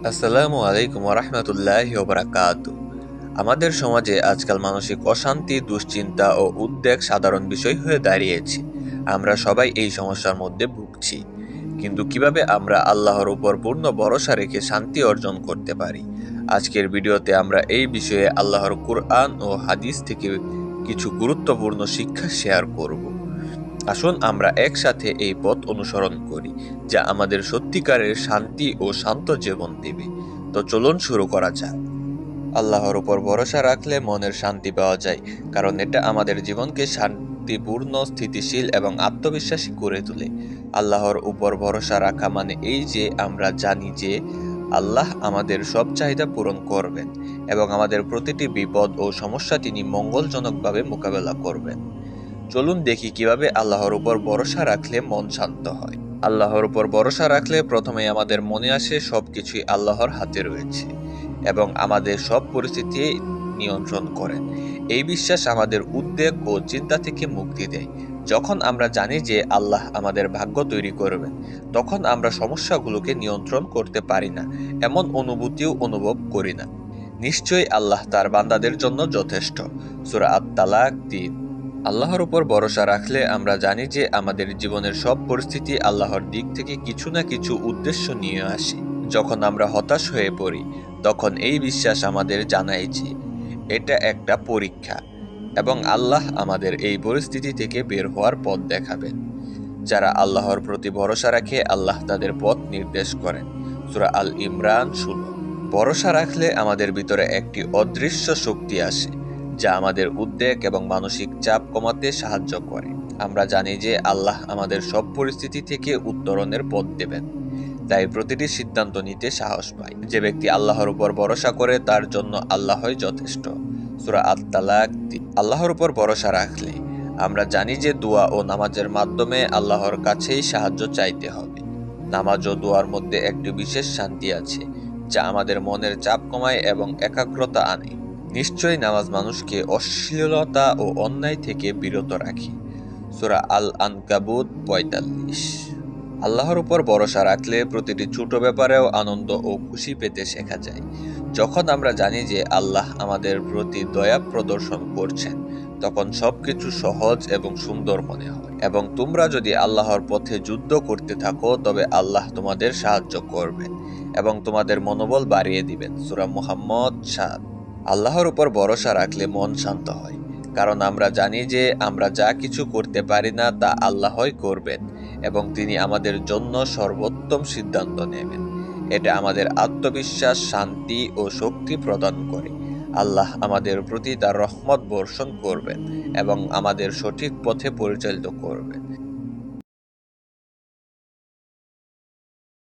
আসসালামু আলাইকুম ওরহমতুল্লাহি ওবারাকাতু। আমাদের সমাজে আজকাল মানসিক অশান্তি, দুশ্চিন্তা ও উদ্বেগ সাধারণ বিষয় হয়ে দাঁড়িয়েছে। আমরা সবাই এই সমস্যার মধ্যে ভুগছি। কিন্তু কিভাবে আমরা আল্লাহর উপর পূর্ণ ভরসা রেখে শান্তি অর্জন করতে পারি? আজকের ভিডিওতে আমরা এই বিষয়ে আল্লাহর কুরআন ও হাদিস থেকে কিছু গুরুত্বপূর্ণ শিক্ষা শেয়ার করব। আসুন আমরা একসাথে এই পথ অনুসরণ করি, যা আমাদের সত্যিকারের শান্তি ও শান্ত জীবন দেবে। তো চলুন শুরু করা যাক। আল্লাহর উপর ভরসা রাখলে মনের শান্তি পাওয়া যায়, কারণ এটা আমাদের জীবনকে শান্তিপূর্ণ, স্থিতিশীল এবং আত্মবিশ্বাসী করে তোলে। আল্লাহর উপর ভরসা রাখা মানে এই যে আমরা জানি যে আল্লাহ আমাদের সব চাহিদা পূরণ করবেন এবং আমাদের প্রতিটি বিপদ ও সমস্যা তিনি মঙ্গলজনকভাবে মোকাবেলা করবেন। চলুন দেখি কিভাবে আল্লাহর উপর ভরসা রাখলে মন শান্ত হয়। আল্লাহর উপর ভরসা রাখলে প্রথমে আমাদের মনে আসে সবকিছুই আল্লাহর হাতে রয়েছে এবং আমাদের সব পরিস্থিতি নিয়ন্ত্রণ করেন। এই বিশ্বাস আমাদের উদ্বেগ ও চিন্তা থেকে মুক্তি দেয়। যখন আমরা জানি যে আল্লাহ আমাদের ভাগ্য তৈরি করবেন, তখন আমরা সমস্যাগুলোকে নিয়ন্ত্রণ করতে পারি না এমন অনুভূতিও অনুভব করি না। নিশ্চয়ই আল্লাহ তার বান্দাদের জন্য যথেষ্ট। সূরা আত-তালাক ৩। আল্লাহর উপর ভরসা রাখলে আমরা জানি যে আমাদের জীবনের সব পরিস্থিতি আল্লাহর দিক থেকে কিছু না কিছু উদ্দেশ্য নিয়ে আসে। যখন আমরা হতাশ হয়ে পড়ি, তখন এই বিশ্বাস আমাদের জানায় যে এটা একটা পরীক্ষা এবং আল্লাহ আমাদের এই পরিস্থিতি থেকে বের হওয়ার পথ দেখাবেন। যারা আল্লাহর প্রতি ভরসা রাখে, আল্লাহ তাদের পথ নির্দেশ করেন। সূরা আল ইমরান ১৬। ভরসা রাখলে আমাদের ভিতরে একটি অদৃশ্য শক্তি আসে, যা আমাদের উদ্বেগ এবং মানসিক চাপ কমাতে সাহায্য করে। আমরা জানি যে আল্লাহ আমাদের সব পরিস্থিতি থেকে উত্তরণের পথ দেবেন, তাই প্রতিটি সিদ্ধান্ত নিতে সাহস পায়। যে ব্যক্তি আল্লাহর উপর ভরসা করে, তার জন্য আল্লাহই যথেষ্ট। সূরা আত-তালাক ৩। আল্লাহর উপর ভরসা রাখলে আমরা জানি যে দোয়া ও নামাজের মাধ্যমে আল্লাহর কাছেই সাহায্য চাইতে হবে। নামাজ ও দোয়ার মধ্যে একটি বিশেষ শান্তি আছে, যা আমাদের মনের চাপ কমায় এবং একাগ্রতা আনে। নিশ্চয়ই নামাজ মানুষকে অশ্লীলতা ও অন্যায় থেকে বিরত রাখে। সূরা আল আনকাবুত ৪৫। আল্লাহর উপর ভরসা রাখলে প্রতিটি ছোট ব্যাপারেও আনন্দ ও খুশি পেতে শেখা যায়। যখন আমরা জানি যে আল্লাহ আমাদের প্রতি দয়া প্রদর্শন করছেন, তখন সবকিছু সহজ এবং সুন্দর মনে হয়। এবং তোমরা যদি আল্লাহর পথে যুদ্ধ করতে থাকো, তবে আল্লাহ তোমাদের সাহায্য করবেন এবং তোমাদের মনোবল বাড়িয়ে দিবেন। সূরা মুহাম্মদ ৭। আল্লাহর উপর ভরসা রাখলে মন শান্ত হয়, কারণ আমরা জানি যে আমরা যা কিছু করতে পারি না তা আল্লাহই করবেন এবং তিনি আমাদের জন্য সর্বোত্তম সিদ্ধান্ত নেবেন। এটা আমাদের আত্মবিশ্বাস, শান্তি ও শক্তি প্রদান করে। আল্লাহ আমাদের প্রতি তার রহমত বর্ষণ করবেন এবং আমাদের সঠিক পথে পরিচালিত করবেন।